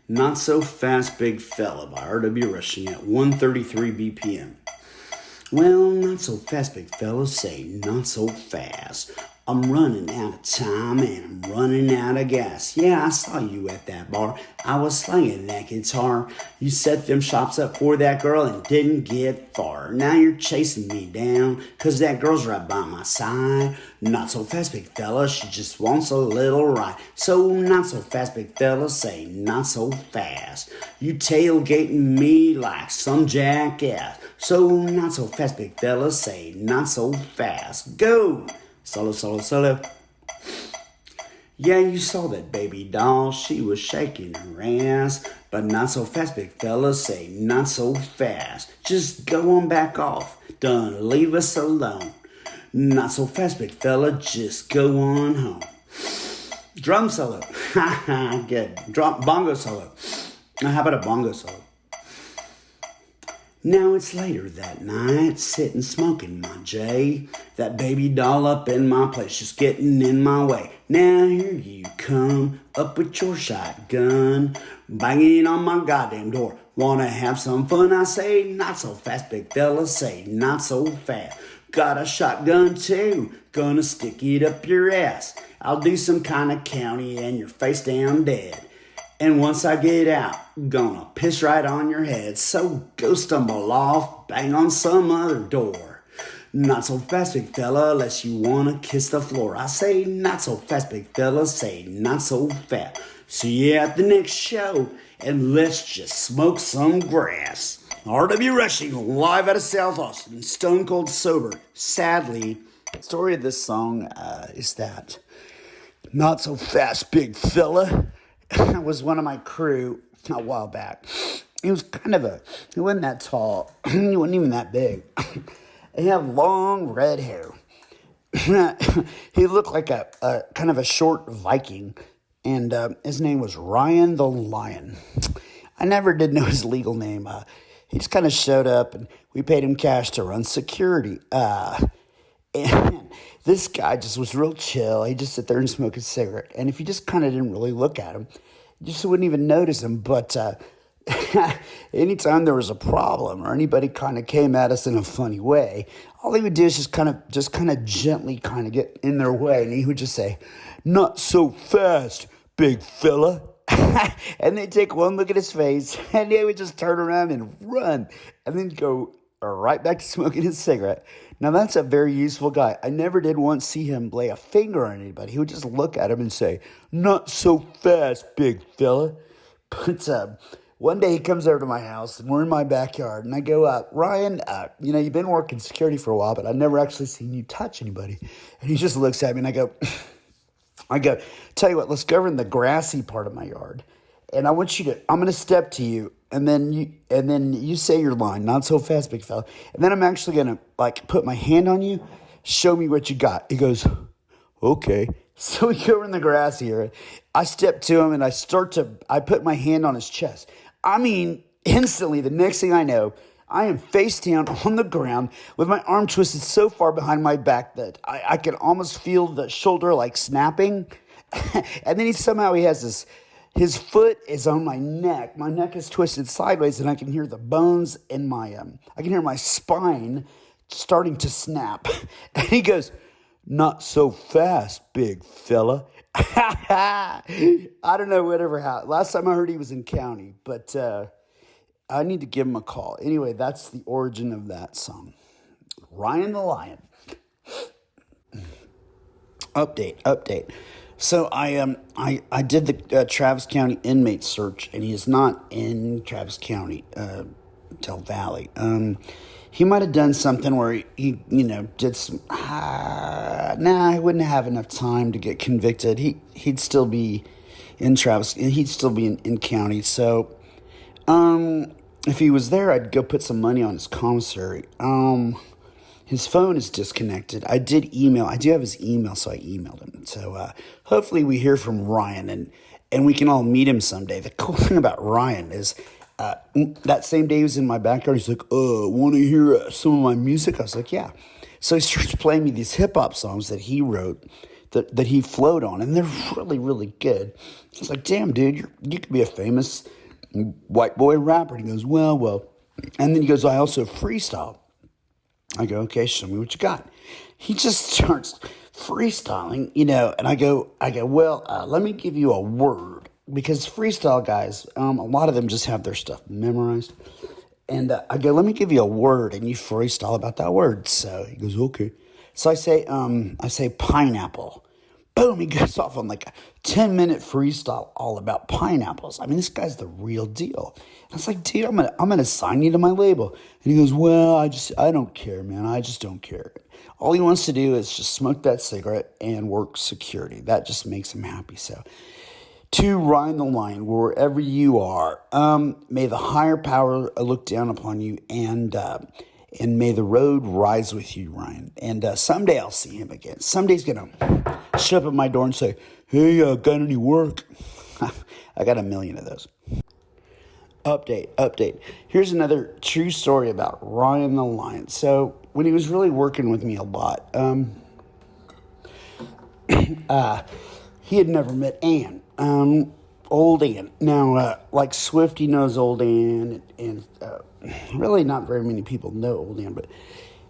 Not So Fast Big Fella by rwrushing at 133 BPM. Well, not so fast, big fella, say not so fast. I'm running out of time and I'm running out of gas. Yeah, I saw you at that bar. I was slinging that guitar. You set them shops up for that girl and didn't get far. Now you're chasing me down, cause that girl's right by my side. Not so fast, big fella, she just wants a little ride. So not so fast, big fella, say not so fast. You tailgating me like some jackass. So not so fast, big fella, say not so fast. Go! Solo, solo, solo. Yeah, you saw that baby doll, she was shaking her ass. But not so fast, big fella, say not so fast. Just go on back off, done leave us alone. Not so fast, big fella, just go on home. Drum solo, haha, good. Bongo solo. How about a bongo solo? Now it's later that night, sitting smoking my J. That baby doll up in my place, just getting in my way. Now here you come, up with your shotgun, banging on my goddamn door. Wanna have some fun? I say, not so fast, big fella, say, not so fast. Got a shotgun too, gonna stick it up your ass. I'll do some kind of county and you're face down dead. And once I get out, gonna piss right on your head. So go stumble off, bang on some other door. Not so fast, big fella, unless you wanna kiss the floor. I say, not so fast, big fella, say, not so fast. See you at the next show, and let's just smoke some grass. rwrushing, live out of South Austin, stone cold sober. Sadly, the story of this song is that not so fast, big fella was one of my crew a while back. He was he wasn't that tall. He wasn't even that big. He had long red hair. He looked like a kind of a short Viking, and his name was Ryan the Lion. I never did know his legal name. He just kind of showed up, and we paid him cash to run security. And this guy just was real chill. He'd just sit there and smoke a cigarette. And if you just kind of didn't really look at him, you just wouldn't even notice him. But anytime there was a problem or anybody kind of came at us in a funny way, all he would do is just kind of gently kind of get in their way. And he would just say, not so fast, big fella. And they'd take one look at his face, and they would just turn around and run, and then go right back to smoking his cigarette. Now, that's a very useful guy. I never did once see him lay a finger on anybody. He would just look at him and say, not so fast, big fella. But one day he comes over to my house, and we're in my backyard, and I go, Ryan, you've been working security for a while, but I've never actually seen you touch anybody. And he just looks at me, and I go, tell you what, let's go over in the grassy part of my yard. And I'm going to step to you, and then you say your line, not so fast, big fella. And then I'm actually going to put my hand on you, show me what you got. He goes, okay. So we go over in the grassy area. I step to him, and I put my hand on his chest. I mean, instantly, the next thing I know, I am face down on the ground with my arm twisted so far behind my back that I can almost feel the shoulder snapping. And then he has his foot is on my neck. My neck is twisted sideways, and I can hear the bones in I can hear my spine starting to snap. And he goes, not so fast, big fella. I don't know whatever happened. Last time I heard he was in county, but I need to give him a call. Anyway, that's the origin of that song. Ryan the Lion. Update. So I did the Travis County inmate search, and he is not in Travis County, Del Valley. He might have done something where he did some. He wouldn't have enough time to get convicted. He'd still be in Travis. He'd still be in county. So, if he was there, I'd go put some money on his commissary. His phone is disconnected. I do have his email, so I emailed him. So hopefully we hear from Ryan, and we can all meet him someday. The cool thing about Ryan is that same day he was in my backyard. He's like, want to hear some of my music? I was like, yeah. So he starts playing me these hip-hop songs that he wrote that he flowed on, and they're really, really good. It's like, damn, dude, you could be a famous white boy rapper. And he goes, well. And then he goes, I also freestyle. I go, okay, show me what you got. He just starts freestyling, and I go, well, let me give you a word. Because freestyle guys, a lot of them just have their stuff memorized. And I go, let me give you a word, and you freestyle about that word. So he goes, okay. So I say pineapple. Boom, he goes off on like a 10-minute freestyle all about pineapples. I mean, this guy's the real deal. And I was like, dude, I'm gonna sign you to my label. And he goes, well, I don't care, man. I just don't care. All he wants to do is just smoke that cigarette and work security. That just makes him happy. So, to Ryan the Lion, wherever you are, may the higher power look down upon you, and may the road rise with you, Ryan. And someday I'll see him again. Someday he's going to show up at my door and say, hey, got any work? I got a million of those. Update. Here's another true story about Ryan the Lion. So when he was really working with me a lot, he had never met Ann. Old Ann. Now, like Swifty knows old Ann, and really not very many people know old Ann, but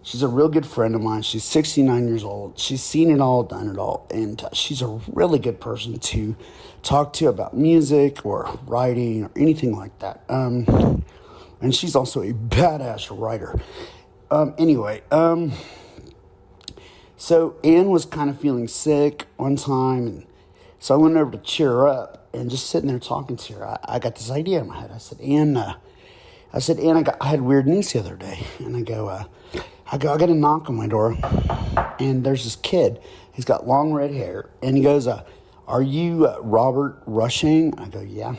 she's a real good friend of mine. She's 69 years old. She's seen it all, done it all, and she's a really good person to talk to about music or writing or anything like that. And she's also a badass writer. So Ann was kind of feeling sick one time, and so I went over to cheer her up, and just sitting there talking to her, I got this idea in my head. I said, Ann, I had weird news the other day. And I got a knock on my door, and there's this kid. He's got long red hair, and he goes, are you rwrushing? I go, yeah. And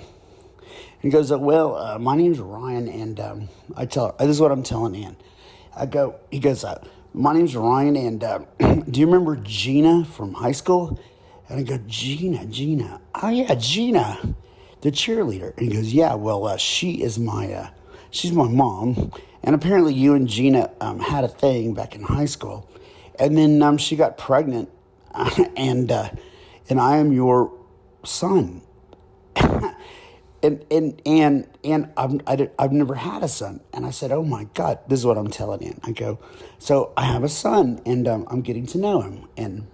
he goes, well, my name's Ryan, and I tell her, this is what I'm telling Ann. He goes, my name's Ryan, and do you remember Gina from high school? And I go, Gina. Oh, yeah, Gina, the cheerleader. And he goes, yeah, well, she's my mom. And apparently you and Gina had a thing back in high school. And then she got pregnant, and I am your son. and I've never had a son. And I said, oh, my God, this is what I'm telling you. I go, so I have a son, and I'm getting to know him. And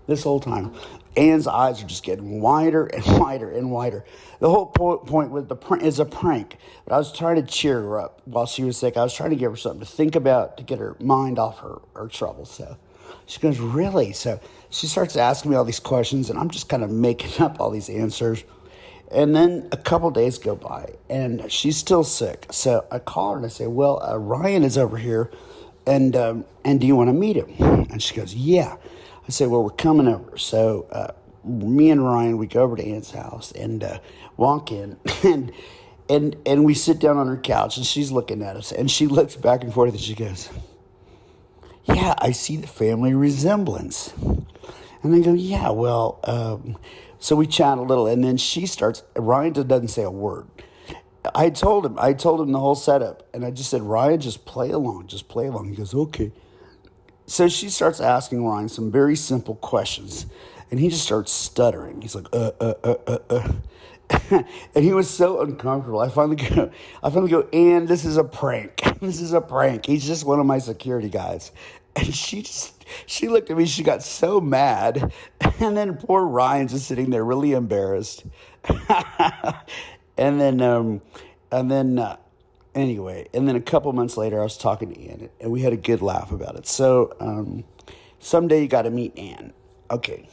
this whole time, Ann's eyes are just getting wider and wider and wider. The whole point with is a prank. But I was trying to cheer her up while she was sick. I was trying to give her something to think about to get her mind off her troubles. So she goes, really? So she starts asking me all these questions, and I'm just kind of making up all these answers. And then a couple days go by, and she's still sick. So I call her and I say, well, Ryan is over here, and do you want to meet him? And she goes, yeah. I said, well, we're coming over. So me and Ryan, we go over to Ann's house and walk in, and we sit down on her couch, and she's looking at us, and she looks back and forth, and she goes, yeah, I see the family resemblance. And I go, yeah, well, so we chat a little, and then Ryan doesn't say a word. I told him the whole setup, and I just said, Ryan, just play along. He goes, okay. So she starts asking Ryan some very simple questions, and he just starts stuttering. He's like, and he was so uncomfortable. I finally go, Ann, this is a prank. He's just one of my security guys. And she looked at me. She got so mad, and then poor Ryan's just sitting there, really embarrassed. And then a couple months later, I was talking to Ann, and we had a good laugh about it. So someday you got to meet Ann. Okay,